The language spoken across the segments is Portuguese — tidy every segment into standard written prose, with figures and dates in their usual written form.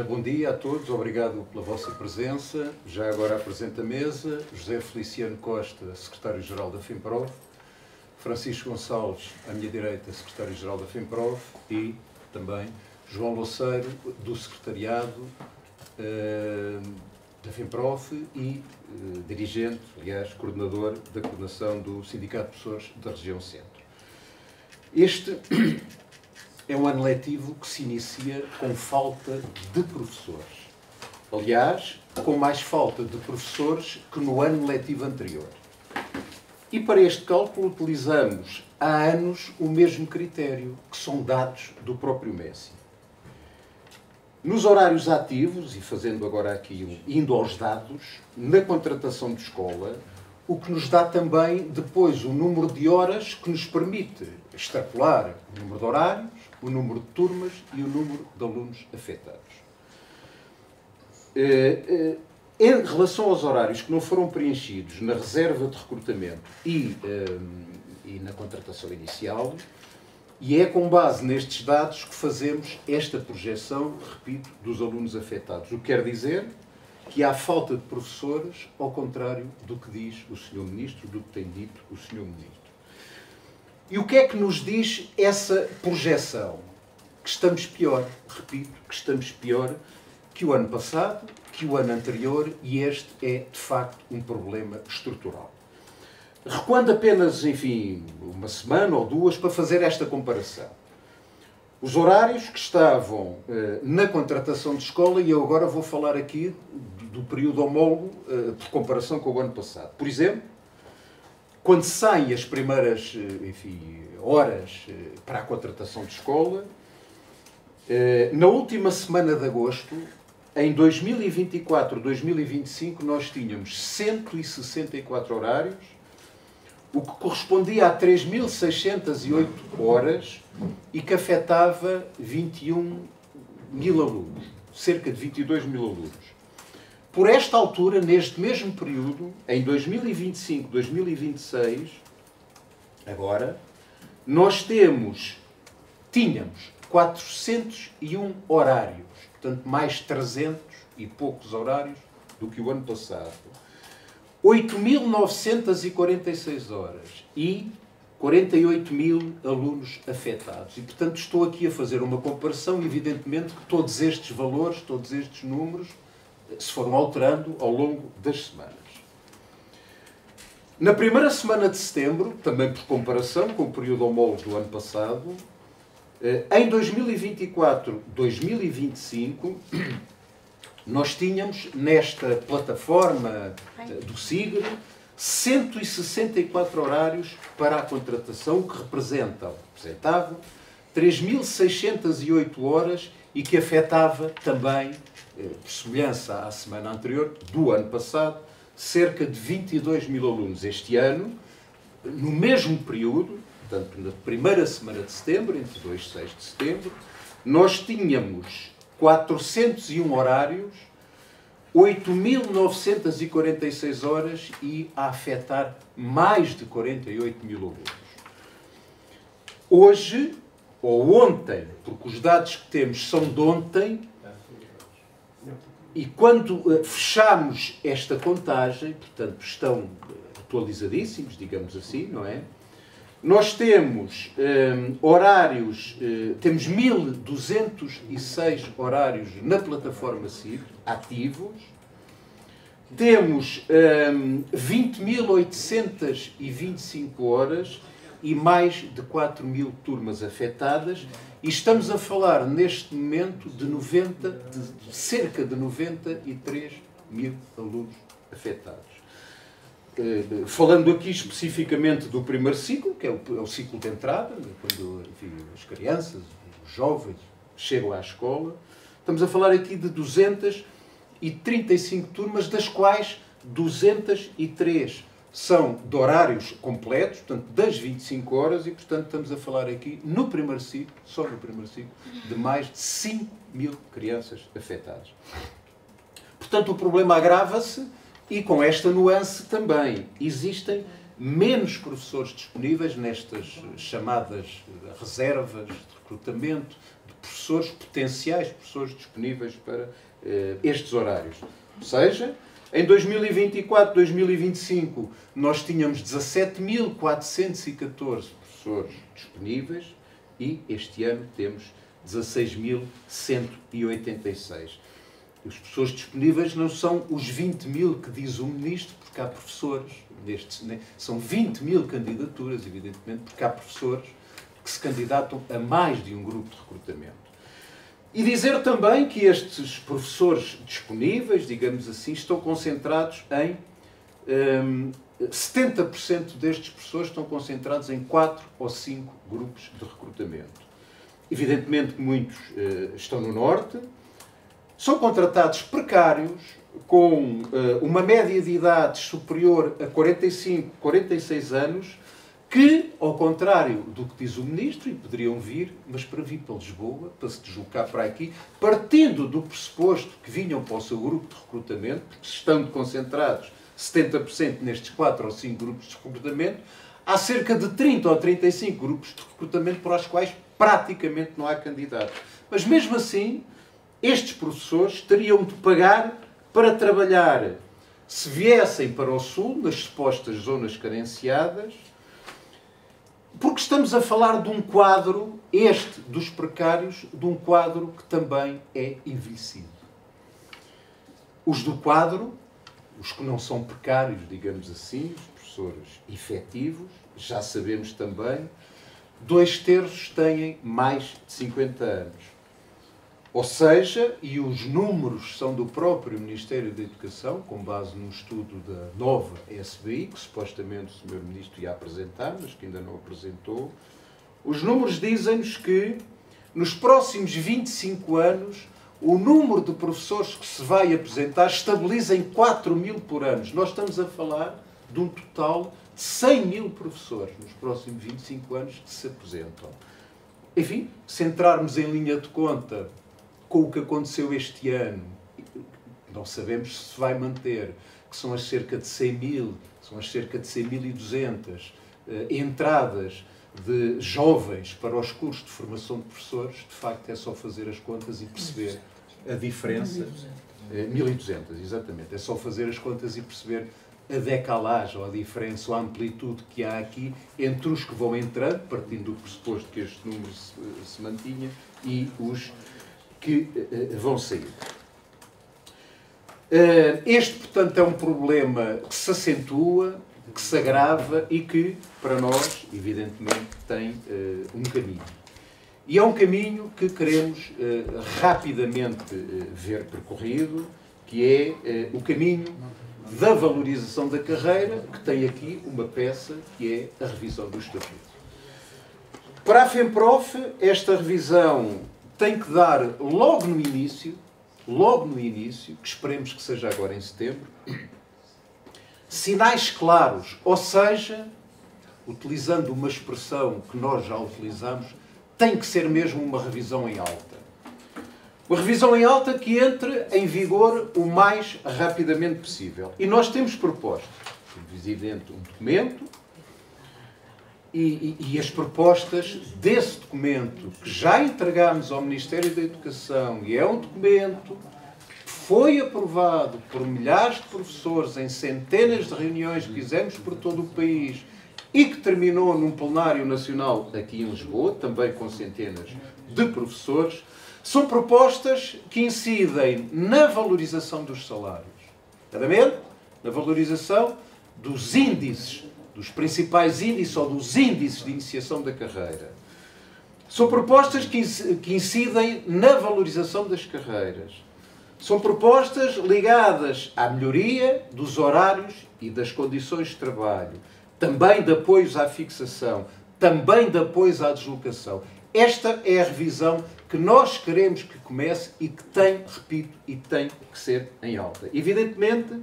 Bom dia a todos, obrigado pela vossa presença. Já agora apresento a mesa: José Feliciano Costa, Secretário-Geral da FIMPROF, Francisco Gonçalves, à minha direita, Secretário-Geral da FIMPROF, e também João Louceiro, do Secretariado da FIMPROF e dirigente, aliás, coordenador da coordenação do Sindicato de Professores da Região Centro. Este é um ano letivo que se inicia com falta de professores. Aliás, com mais falta de professores que no ano letivo anterior. E para este cálculo utilizamos há anos o mesmo critério, que são dados do próprio MESI. Nos horários ativos, e fazendo agora aqui, indo aos dados, na contratação de escola, o que nos dá também depois o número de horas que nos permite extrapolar o número de horários, o número de turmas e o número de alunos afetados. Em relação aos horários que não foram preenchidos na reserva de recrutamento e na contratação inicial, e é com base nestes dados que fazemos esta projeção, repito, dos alunos afetados. O que quer dizer que há falta de professores, ao contrário do que diz o Sr. Ministro, do que tem dito o Sr. Ministro. E o que é que nos diz essa projeção? Que estamos pior, repito, que estamos pior que o ano passado, que o ano anterior, e este é, de facto, um problema estrutural. Recuando apenas, enfim, uma semana ou duas para fazer esta comparação. Os horários que estavam na contratação de escola, e eu agora vou falar aqui do período homólogo por comparação com o ano passado. Por exemplo, quando saem as primeiras, enfim, horas para a contratação de escola, na última semana de agosto, em 2024-2025, nós tínhamos 164 horários, o que correspondia a 3.608 horas e que afetava 21 mil alunos, cerca de 22 mil alunos. Por esta altura, neste mesmo período, em 2025-2026, agora, nós tínhamos 401 horários, portanto, mais 300 e poucos horários do que o ano passado. 8.946 horas e 48 mil alunos afetados. E, portanto, estou aqui a fazer uma comparação, evidentemente, que todos estes valores, todos estes números, se foram alterando ao longo das semanas. Na primeira semana de setembro, também por comparação com o período homólogo do ano passado, em 2024-2025, nós tínhamos nesta plataforma do SIGRE 164 horários para a contratação, que representavam 3.608 horas e que afetava também, por semelhança à semana anterior, do ano passado, cerca de 22 mil alunos. Este ano, no mesmo período, portanto, na primeira semana de setembro, entre 2 e 6 de setembro, nós tínhamos 401 horários, 8.946 horas e a afetar mais de 48 mil alunos. Hoje, ou ontem, porque os dados que temos são de ontem, e quando fechamos esta contagem, portanto, estão atualizadíssimos, digamos assim, não é? Nós temos horários, temos 1.206 horários na plataforma SIGRE, ativos, temos 20.825 horas e mais de 4 mil turmas afetadas, e estamos a falar neste momento de cerca de 93 mil alunos afetados. Falando aqui especificamente do primeiro ciclo, que é o ciclo de entrada, quando, enfim, as crianças, os jovens chegam à escola, estamos a falar aqui de 235 turmas, das quais 203 são de horários completos, portanto, das 25 horas, e, portanto, estamos a falar aqui, no primeiro ciclo, só no primeiro ciclo, de mais de 5 mil crianças afetadas. Portanto, o problema agrava-se. E com esta nuance também existem menos professores disponíveis nestas chamadas reservas de recrutamento, de professores potenciais, professores disponíveis para estes horários. Ou seja, em 2024, 2025, nós tínhamos 17.414 professores disponíveis e este ano temos 16.186. Os professores disponíveis não são os 20.000 que diz o Ministro, porque há professores, são 20.000 candidaturas, evidentemente, porque há professores que se candidatam a mais de um grupo de recrutamento. E dizer também que estes professores disponíveis, digamos assim, estão concentrados em 70% destes professores estão concentrados em 4 ou 5 grupos de recrutamento. Evidentemente que muitos estão no Norte, são contratados precários, com uma média de idade superior a 45, 46 anos, que, ao contrário do que diz o Ministro, e poderiam vir, mas para vir para Lisboa, para se deslocar para aqui, partindo do pressuposto que vinham para o seu grupo de recrutamento, porque estando concentrados 70% nestes 4 ou 5 grupos de recrutamento, há cerca de 30 ou 35 grupos de recrutamento para os quais praticamente não há candidatos. Mas mesmo assim, estes professores teriam de pagar para trabalhar, se viessem para o Sul, nas supostas zonas carenciadas, porque estamos a falar de um quadro, este dos precários, de um quadro que também é envelhecido. Os do quadro, os que não são precários, digamos assim, os professores efetivos, já sabemos também, 2/3 têm mais de 50 anos. Ou seja, e os números são do próprio Ministério da Educação, com base num estudo da nova SBI, que supostamente o Sr. Ministro ia apresentar, mas que ainda não apresentou, os números dizem-nos que, nos próximos 25 anos, o número de professores que se vai apresentar estabiliza em 4.000 por ano. Nós estamos a falar de um total de 100.000 professores nos próximos 25 anos que se apresentam. Enfim, se entrarmos em linha de conta com o que aconteceu este ano, não sabemos se vai manter, que são as cerca de 100.000, são as cerca de 100.200 entradas de jovens para os cursos de formação de professores, de facto é só fazer as contas e perceber a diferença. 1.200, exatamente. É só fazer as contas e perceber a decalagem, ou a diferença, ou a amplitude que há aqui entre os que vão entrando, partindo do pressuposto que este número se mantinha, e os que vão sair. Este, portanto, é um problema que se acentua, que se agrava e que, para nós, evidentemente, tem um caminho. E é um caminho que queremos rapidamente ver percorrido, que é o caminho da valorização da carreira, que tem aqui uma peça que é a revisão do Estatuto. Para a FEMPROF, esta revisão tem que dar logo no início, que esperemos que seja agora em setembro, sinais claros, ou seja, utilizando uma expressão que nós já utilizamos, tem que ser mesmo uma revisão em alta. Uma revisão em alta que entre em vigor o mais rapidamente possível. E nós temos proposto, evidente, um documento, e as propostas desse documento, que já entregámos ao Ministério da Educação, e é um documento que foi aprovado por milhares de professores em centenas de reuniões que fizemos por todo o país e que terminou num plenário nacional aqui em Lisboa, também com centenas de professores, são propostas que incidem na valorização dos salários, nomeadamente na valorização dos índices, dos principais índices ou dos índices de iniciação da carreira. São propostas que incidem na valorização das carreiras. São propostas ligadas à melhoria dos horários e das condições de trabalho, também de apoios à fixação, também de apoios à deslocação. Esta é a revisão que nós queremos que comece e que tem, repito, e tem que ser em alta. Evidentemente,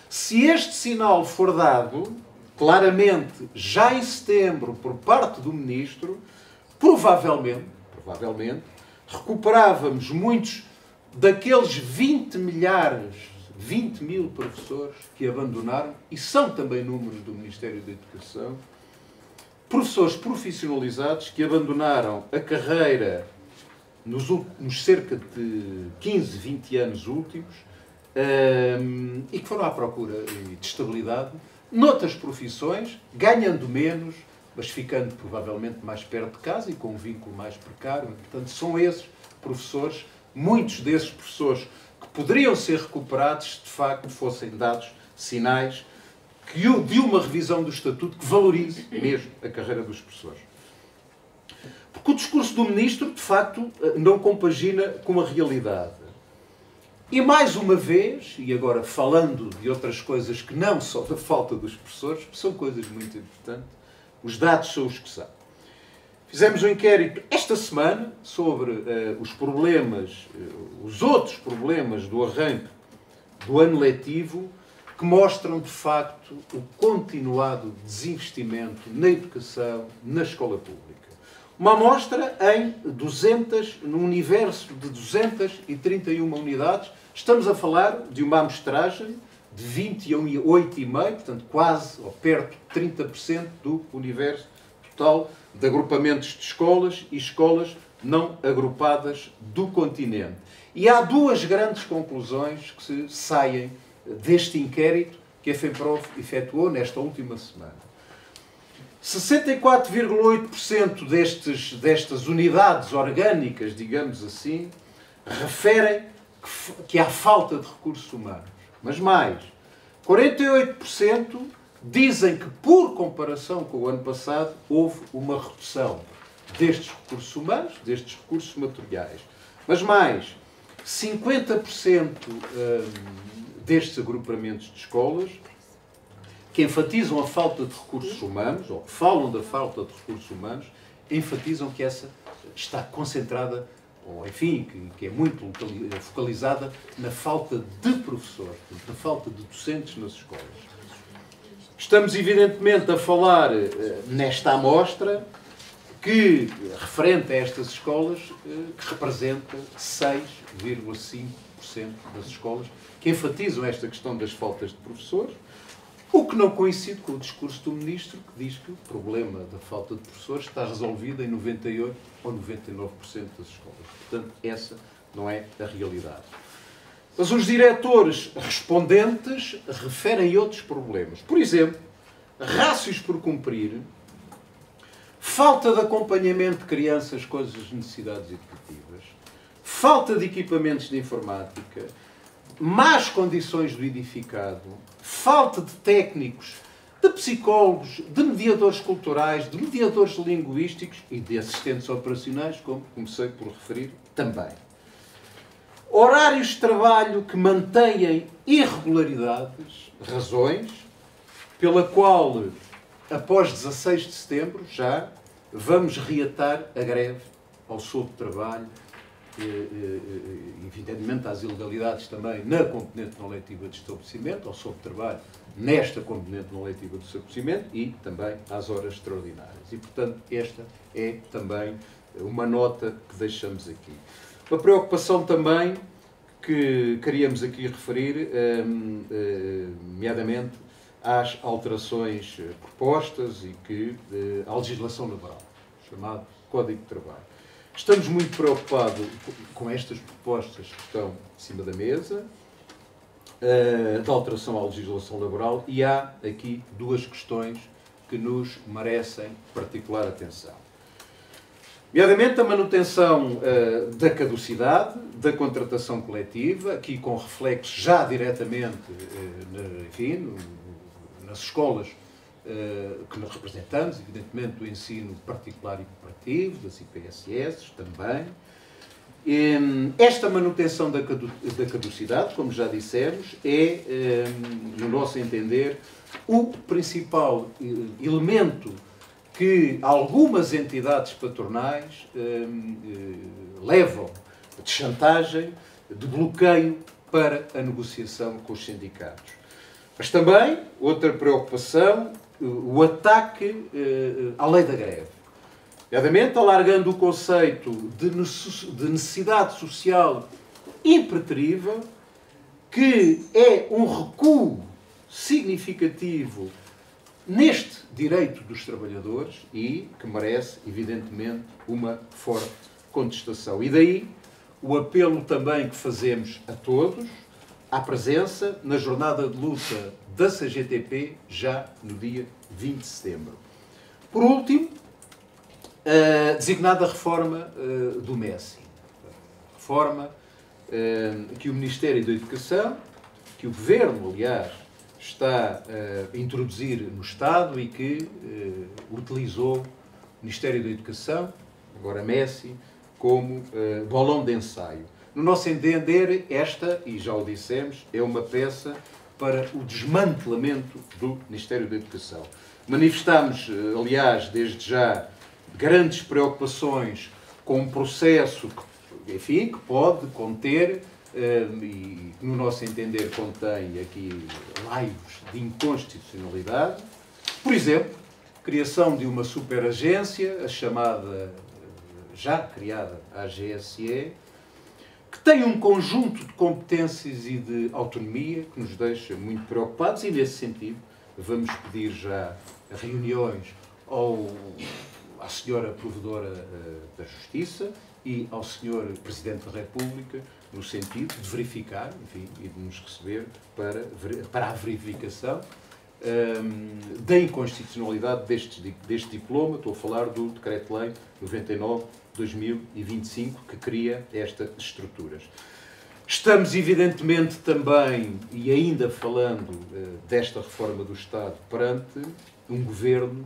se este sinal for dado claramente já em setembro por parte do Ministro, provavelmente, recuperávamos muitos daqueles 20 20 mil professores que abandonaram, e são também números do Ministério da Educação, professores profissionalizados que abandonaram a carreira nos cerca de 15, 20 anos últimos e que foram à procura de estabilidade noutras profissões, ganhando menos, mas ficando provavelmente mais perto de casa e com um vínculo mais precário. Portanto, são esses professores, muitos desses professores que poderiam ser recuperados se de facto fossem dados sinais de uma revisão do Estatuto que valorize mesmo a carreira dos professores. Porque o discurso do Ministro, de facto, não compagina com a realidade. E mais uma vez, e agora falando de outras coisas que não só da falta dos professores, são coisas muito importantes, os dados são os que são. Fizemos um inquérito esta semana sobre os problemas, os outros problemas do arranque do ano letivo, que mostram, de facto, o continuado desinvestimento na educação, na escola pública. Uma amostra num universo de 231 unidades. Estamos a falar de uma amostragem de 28,5%, portanto, quase ou perto de 30% do universo total de agrupamentos de escolas e escolas não agrupadas do continente. E há duas grandes conclusões que se saem deste inquérito que a FEMPROF efetuou nesta última semana. 64,8% destas unidades orgânicas, digamos assim, referem que há falta de recursos humanos. Mas mais, 48% dizem que, por comparação com o ano passado, houve uma redução destes recursos humanos, destes recursos materiais. Mas mais, 50% destes agrupamentos de escolas que enfatizam a falta de recursos humanos, ou que falam da falta de recursos humanos, enfatizam que essa está concentrada, ou enfim, que é muito focalizada na falta de professores, na falta de docentes nas escolas. Estamos, evidentemente, a falar nesta amostra que, referente a estas escolas, que representa 6,5% das escolas que enfatizam esta questão das faltas de professores, o que não coincide com o discurso do Ministro, que diz que o problema da falta de professores está resolvido em 98% ou 99% das escolas. Portanto, essa não é a realidade. Mas os diretores respondentes referem outros problemas. Por exemplo, rácios por cumprir, falta de acompanhamento de crianças com as necessidades educativas, falta de equipamentos de informática, más condições do edificado, falta de técnicos, de psicólogos, de mediadores culturais, de mediadores linguísticos e de assistentes operacionais, como comecei por referir, também. Horários de trabalho que mantêm irregularidades, razões, pela qual, após 16 de setembro, já vamos reatar a greve ao solto de trabalho, evidentemente às ilegalidades também na componente não letiva de estabelecimento, ao solto de trabalho nesta componente não letiva do estabelecimento e também às horas extraordinárias. E, portanto, esta é também uma nota que deixamos aqui. Uma preocupação também que queríamos aqui referir, nomeadamente às alterações propostas e que à legislação laboral, chamado Código de Trabalho. Estamos muito preocupados com estas propostas que estão em cima da mesa, de alteração à legislação laboral, e há aqui duas questões que nos merecem particular atenção. Nomeadamente a manutenção da caducidade, da contratação coletiva, aqui com reflexo já diretamente, enfim, nas escolas que nós representamos, evidentemente do ensino particular e cooperativo, das IPSS também. Esta manutenção da caducidade, como já dissemos, é, no nosso entender, o principal elemento que algumas entidades patronais levam de chantagem, de bloqueio para a negociação com os sindicatos. Mas também, outra preocupação, o ataque à lei da greve. Nomeadamente, alargando o conceito de necessidade social impreterível que é um recuo significativo neste direito dos trabalhadores e que merece, evidentemente, uma forte contestação. E daí o apelo também que fazemos a todos à presença na jornada de luta da CGTP já no dia 20 de setembro. Por último, a designada reforma do MESI. Reforma que o Ministério da Educação, que o Governo, aliás, está a introduzir no Estado e que utilizou o Ministério da Educação, agora MESI, como bolão de ensaio. No nosso entender, esta, e já o dissemos, é uma peça para o desmantelamento do Ministério da Educação. Manifestamos, aliás, desde já, grandes preocupações com um processo que, enfim, que pode conter, e no nosso entender contém aqui laivos de inconstitucionalidade. Por exemplo, criação de uma superagência, a chamada, já criada, AGSE, que tem um conjunto de competências e de autonomia que nos deixa muito preocupados e, nesse sentido, vamos pedir já reuniões à senhora Provedora da Justiça e ao senhor Presidente da República, no sentido de verificar, enfim, e de nos receber para a verificação da inconstitucionalidade deste diploma. Estou a falar do Decreto-Lei 99/2025, que cria estas estruturas. Estamos, evidentemente, também, e ainda falando desta reforma do Estado, perante um governo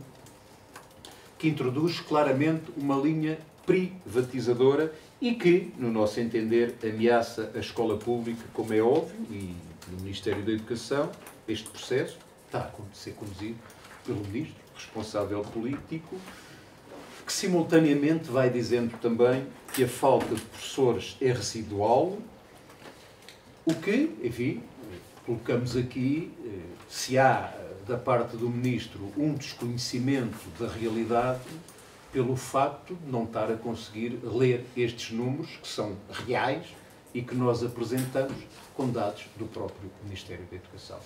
que introduz claramente uma linha privatizadora e que, no nosso entender, ameaça a escola pública, como é óbvio, e no Ministério da Educação, este processo está a ser conduzido pelo Ministro, responsável político, que simultaneamente vai dizendo também que a falta de professores é residual, o que, enfim, colocamos aqui, se há da parte do Ministro um desconhecimento da realidade pelo facto de não estar a conseguir ler estes números, que são reais e que nós apresentamos com dados do próprio Ministério da Educação.